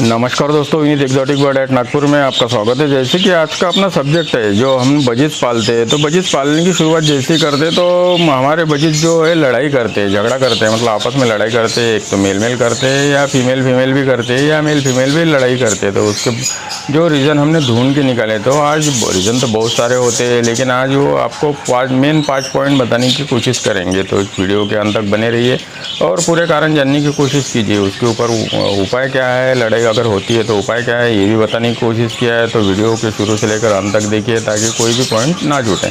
नमस्कार दोस्तों, Vineet exotic bird at Nagpur में आपका स्वागत है। जैसे कि आज का अपना सब्जेक्ट है जो हम बजिस पालते हैं, तो बजिस पालने की शुरुआत जैसे ही करते हैं तो हमारे बजिस जो है लड़ाई करते हैं, झगड़ा करते हैं, मतलब आपस में लड़ाई करते हैं। एक तो मेल मेल करते हैं या फीमेल फीमेल भी करते हैं या मेल फीमेल भी लड़ाई करते हैं। तो उसके जो रीज़न हमने ढूंढ के निकाले, तो आज रीज़न तो बहुत सारे होते हैं, लेकिन आज वो आपको पाँच पॉइंट बताने की कोशिश करेंगे। तो इस वीडियो के अंत तक बने रहिए और पूरे कारण जानने की कोशिश कीजिए। उसके ऊपर उपाय क्या है, लड़ाई अगर होती है तो उपाय क्या है, ये भी बताने की कोशिश किया है। तो वीडियो के शुरू से लेकर अंत तक देखिए ताकि कोई भी पॉइंट ना छूटे।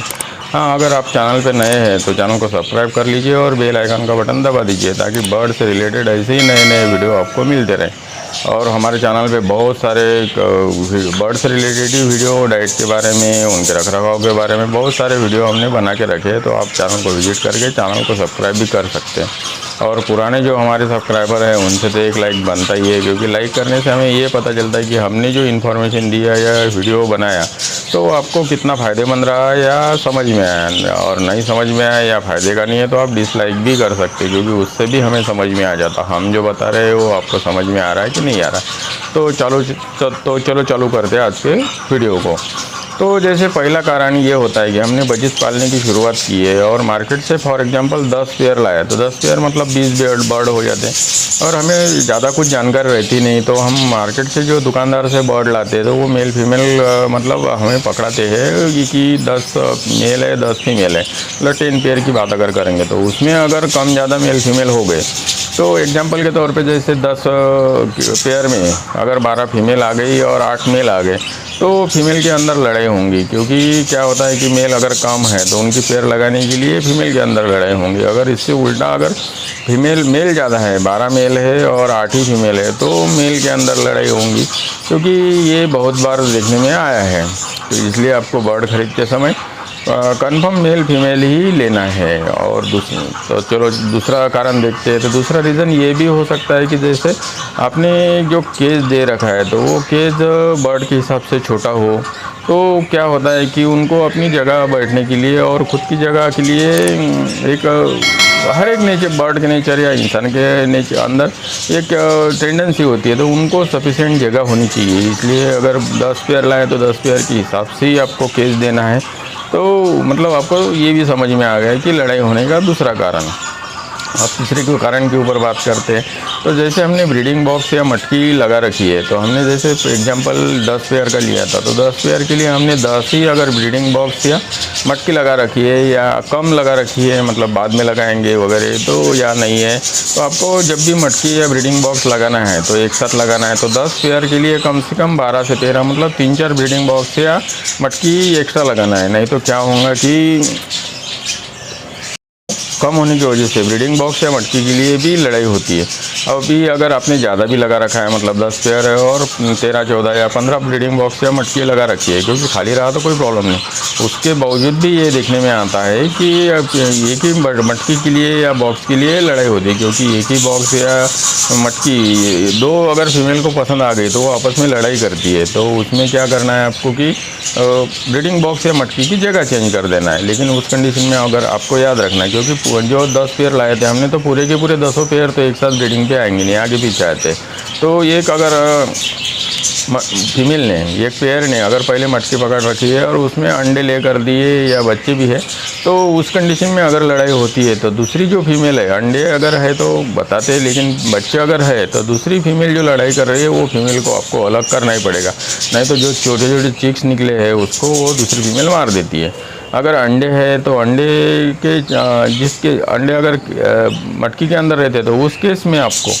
हाँ, अगर आप चैनल पर नए हैं तो चैनल को सब्सक्राइब कर लीजिए और बेल आइकन का बटन दबा दीजिए ताकि बर्ड से रिलेटेड ऐसे ही नए नए वीडियो आपको मिलते रहें। और हमारे चैनल पे बहुत सारे बर्ड से रिलेटेड वीडियो, डाइट के बारे में, उनके रखरखाव के बारे में बहुत सारे वीडियो हमने बना के रखे हैं। तो आप चैनल को विजिट करके चैनल को सब्सक्राइब भी कर सकते हैं। और पुराने जो हमारे सब्सक्राइबर हैं उनसे तो एक लाइक बनता ही है, क्योंकि लाइक करने से हमें ये पता चलता है कि हमने जो इन्फॉर्मेशन दिया या वीडियो बनाया तो आपको कितना फ़ायदेमंद रहा या समझ में आया। और नहीं समझ में आया या फ़ायदे का नहीं है तो आप डिसलाइक भी कर सकते हैं, क्योंकि उससे भी हमें समझ में आ जाता हम जो बता रहे हैं वो आपको समझ में आ रहा है कि नहीं आ रहा है। तो चलो चालू करते हैं आज के वीडियो को। तो जैसे पहला कारण ये होता है कि हमने बजिस पालने की शुरुआत की है और मार्केट से फॉर एग्जांपल 10 पेयर लाया, तो 10 पेयर मतलब 20 बर्ड हो जाते हैं और हमें ज़्यादा कुछ जानकारी रहती नहीं। तो हम मार्केट से जो दुकानदार से बर्ड लाते हैं तो वो मेल फीमेल मतलब हमें पकड़ाते हैं कि 10 मेल है 10 फीमेल है, मतलब 10 पेयर की बात अगर करेंगे तो उसमें अगर कम ज़्यादा मेल फीमेल हो गए तो एग्जाम्पल के तौर पे जैसे 10 पेयर में अगर 12 फीमेल आ गई और 8 मेल आ गए तो फीमेल के अंदर लड़ाई होंगी। क्योंकि क्या होता है कि मेल अगर कम है तो उनकी पेयर लगाने के लिए फीमेल के अंदर लड़ाई होंगी। अगर इससे उल्टा अगर मेल ज़्यादा है, 12 मेल है और 8 ही फीमेल है, तो मेल के अंदर लड़ाई होंगी। क्योंकि ये बहुत बार देखने में आया है, तो इसलिए आपको बर्ड खरीदते समय कंफर्म मेल फीमेल ही लेना है। और चलो दूसरा कारण देखते हैं। तो दूसरा रीज़न ये भी हो सकता है कि जैसे आपने जो केज दे रखा है तो वो केज बर्ड के हिसाब से छोटा हो, तो क्या होता है कि उनको अपनी जगह बैठने के लिए और ख़ुद की जगह के लिए एक हर एक नेचर, बर्ड के नेचर या इंसान के नेचर अंदर एक टेंडेंसी होती है, तो उनको सफिशिएंट जगह होनी चाहिए। इसलिए अगर 10 पेयर लाए तो 10 पेयर के हिसाब से ही आपको केज देना है। तो मतलब आपको ये भी समझ में आ गया कि लड़ाई होने का दूसरा कारण। अब तीसरे के कारण के ऊपर बात करते हैं। तो जैसे हमने ब्रीडिंग बॉक्स या मटकी लगा रखी है, तो हमने जैसे एग्जांपल 10 पेयर का लिया था, तो 10 पेयर के लिए हमने 10 ही अगर ब्रीडिंग बॉक्स या मटकी लगा रखी है या कम लगा रखी है, मतलब बाद में लगाएंगे वगैरह, तो या नहीं है, तो आपको जब भी मटकी या ब्रीडिंग बॉक्स लगाना है तो एक साथ लगाना है। तो 10 पेयर के लिए कम से कम 12 से 13 मतलब 3-4 ब्रीडिंग बॉक्स या मटकी एक्स्ट्रा लगाना है। नहीं तो क्या होगा कि कम होने की वजह से ब्रीडिंग बॉक्स या मटकी के लिए भी लड़ाई होती है। अभी अगर आपने ज़्यादा भी लगा रखा है, मतलब 10 पेयर है और 13, 14 या 15 ब्रीडिंग बॉक्स या मटकी लगा रखी है, क्योंकि खाली रहा तो कोई प्रॉब्लम नहीं, उसके बावजूद भी ये देखने में आता है कि एक ही मटकी के लिए या बॉक्स के लिए लड़ाई होती है। क्योंकि एक ही बॉक्स या मटकी दो अगर फीमेल को पसंद आ गई तो वो आपस में लड़ाई करती है। तो उसमें क्या करना है आपको कि ब्रीडिंग बॉक्स या मटकी की जगह चेंज कर देना है। लेकिन उस कंडीशन में अगर आपको याद रखना है, क्योंकि जो 10 पेयर लाए थे हमने तो पूरे के पूरे 10 पेयर तो एक साथ ब्रीडिंग पे आएंगे नहीं, आगे पीछे आते। तो एक अगर फीमेल ने, एक पेयर ने अगर पहले मटकी पकड़ रखी है और उसमें अंडे लेकर दिए या बच्चे भी है, तो उस कंडीशन में अगर लड़ाई होती है तो दूसरी जो फीमेल है, अंडे अगर है तो बताते हैं, लेकिन बच्चे अगर है तो दूसरी फीमेल जो लड़ाई कर रही है वो फीमेल को आपको अलग करना ही पड़ेगा। नहीं तो जो छोटे छोटे चिक्स निकले हैं उसको वो दूसरी फीमेल मार देती है। अगर अंडे है तो अंडे के जिसके अंडे अगर मटकी के अंदर रहते तो उस केस में आपको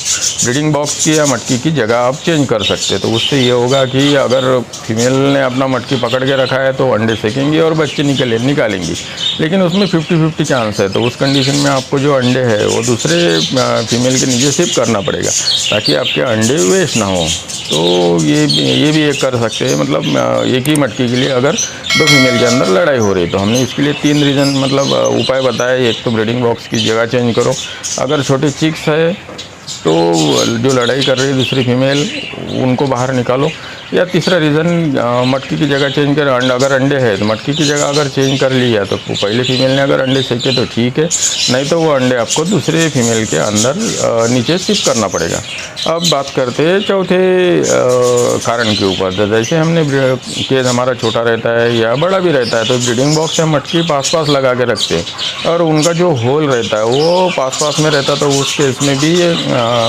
ब्रीडिंग बॉक्स की या मटकी की जगह आप चेंज कर सकते हैं। तो उससे ये होगा कि अगर फीमेल ने अपना मटकी पकड़ के रखा है तो अंडे सेकेंगी और बच्चे निकालेंगी, लेकिन उसमें 50-50 चांस है। तो उस कंडीशन में आपको जो अंडे है वो दूसरे फीमेल के नीचे शिफ्ट करना पड़ेगा ताकि आपके अंडे वेस्ट ना हो। तो ये भी एक कर सकते हैं, मतलब एक ही मटकी के लिए अगर 2 फीमेल के अंदर लड़ाई हो रही। तो हमने इसके लिए 3 रीज़न मतलब उपाय बताए। एक तो ब्रीडिंग बॉक्स की जगह चेंज करो, अगर छोटे चिक्स है तो जो लड़ाई कर रही है दूसरी फीमेल उनको बाहर निकालो, या तीसरा रीज़न मटकी की जगह चेंज कर अगर अंडे है तो मटकी की जगह अगर चेंज कर लिया तो पहले फीमेल ने अगर अंडे सेके तो ठीक है, नहीं तो वो अंडे आपको दूसरे फीमेल के अंदर नीचे शिफ्ट करना पड़ेगा। अब बात करते हैं चौथे कारण के ऊपर। तो जैसे हमने केज हमारा छोटा रहता है या बड़ा भी रहता है तो ब्रीडिंग बॉक्स या मटकी पास पास लगा के रखते हैं और उनका जो होल रहता है वो पास पास में रहता है, तो उस केस में भी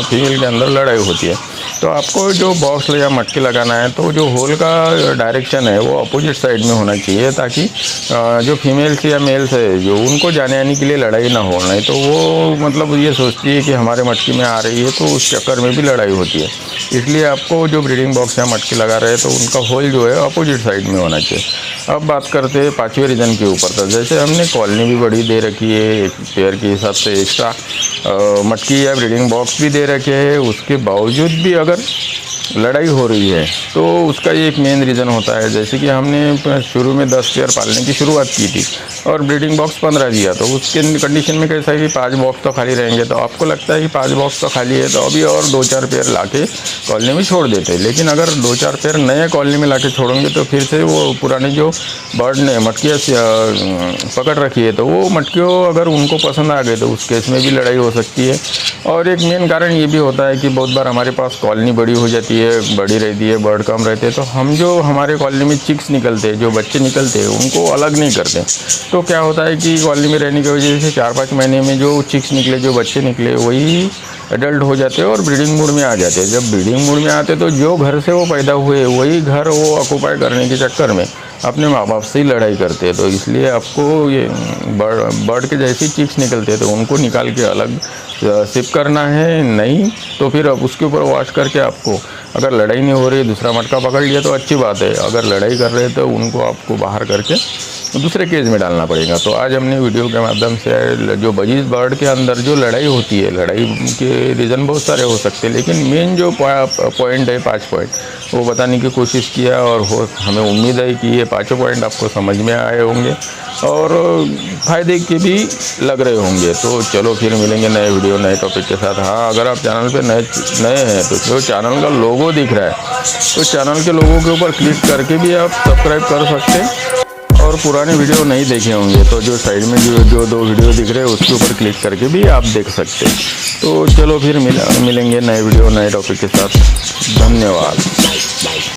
फीमेल के अंदर लड़ाई होती है। तो आपको जो बॉक्स या मटकी लगाना है तो जो होल का डायरेक्शन है वो अपोजिट साइड में होना चाहिए, ताकि जो फीमेल्स या मेल्स है जो उनको जाने आने के लिए लड़ाई ना हो। नहीं तो वो मतलब ये सोचती है कि हमारे मटकी में आ रही है, तो उस चक्कर में भी लड़ाई होती है। इसलिए आपको जो ब्रीडिंग बॉक्स या मटकी लगा रहे हैं तो उनका होल जो है अपोजिट साइड में होना चाहिए। अब बात करते हैं पाँचवें रीज़न के ऊपर। तो जैसे हमने कॉलोनी भी बड़ी दे रखी है, एक पेयर के हिसाब से एक्स्ट्रा मटकी या ब्रीडिंग बॉक्स भी दे रखे हैं, उसके बावजूद भी अगर लड़ाई हो रही है तो उसका एक मेन रीज़न होता है। जैसे कि हमने शुरू में 10 पेयर पालने की शुरुआत की थी और ब्रीडिंग बॉक्स 15 दिया, तो उसके कंडीशन में कैसा है कि 5 बॉक्स तो खाली रहेंगे। तो आपको लगता है कि 5 बॉक्स तो खाली है तो अभी और 2-4 पेयर लाके कॉलोनी में छोड़ देते हैं। लेकिन अगर 2-4 पेयर नए कॉलोनी में लाके छोड़ेंगे तो फिर से वो पुराने जो बर्ड ने मटकियाँ पकड़ रखी है तो वो मटकियों अगर उनको पसंद आ गए तो उस केस में भी लड़ाई हो सकती है। और एक मेन कारण ये भी होता है कि बहुत बार हमारे पास कॉलोनी बड़ी हो जाती है, बड़ी रहती है, बर्ड कम रहते हैं, तो हम जो हमारे कॉलोनी में चिक्स निकलते हैं, जो बच्चे निकलते हैं, उनको अलग नहीं करते। तो क्या होता है कि कॉलोनी में रहने की वजह से 4-5 महीने में जो चिक्स निकले, जो बच्चे निकले, वही एडल्ट हो जाते हैं और ब्रीडिंग मूड में आ जाते हैं। जब ब्रीडिंग मूड में आते हैं तो जो घर से वो पैदा हुए वही घर वो ऑक्यूपाई करने के चक्कर में अपने माँ बाप से ही लड़ाई करते हैं। तो इसलिए आपको ये बर्ड के जैसे चिक्स निकलते हैं तो उनको निकाल के अलग शिफ्ट करना है। नहीं तो फिर अब उसके ऊपर वॉश करके आपको, अगर लड़ाई नहीं हो रही, दूसरा मटका पकड़ लिया तो अच्छी बात है, अगर लड़ाई कर रहे हैं तो उनको आपको बाहर करके दूसरे केज में डालना पड़ेगा। तो आज हमने वीडियो के माध्यम से जो बजीज बर्ड के अंदर जो लड़ाई होती है, लड़ाई के रीज़न बहुत सारे हो सकते हैं, लेकिन मेन जो पॉइंट है 5 पॉइंट वो बताने की कोशिश किया और हमें उम्मीद है कि ये 5 पॉइंट आपको समझ में आए होंगे और फ़ायदे के भी लग रहे होंगे। तो चलो फिर मिलेंगे नए वीडियो नए टॉपिक के साथ। हाँ, अगर आप चैनल पे नए हैं तो जो चैनल का लोगो दिख रहा है तो चैनल के लोगों के ऊपर क्लिक करके भी आप सब्सक्राइब कर सकते हैं। और पुराने वीडियो नहीं देखे होंगे तो जो साइड में जो 2 वीडियो दिख रहे हैं उसके ऊपर क्लिक करके भी आप देख सकते हैं। तो चलो फिर मिलेंगे नए वीडियो नए टॉपिक के साथ। धन्यवाद।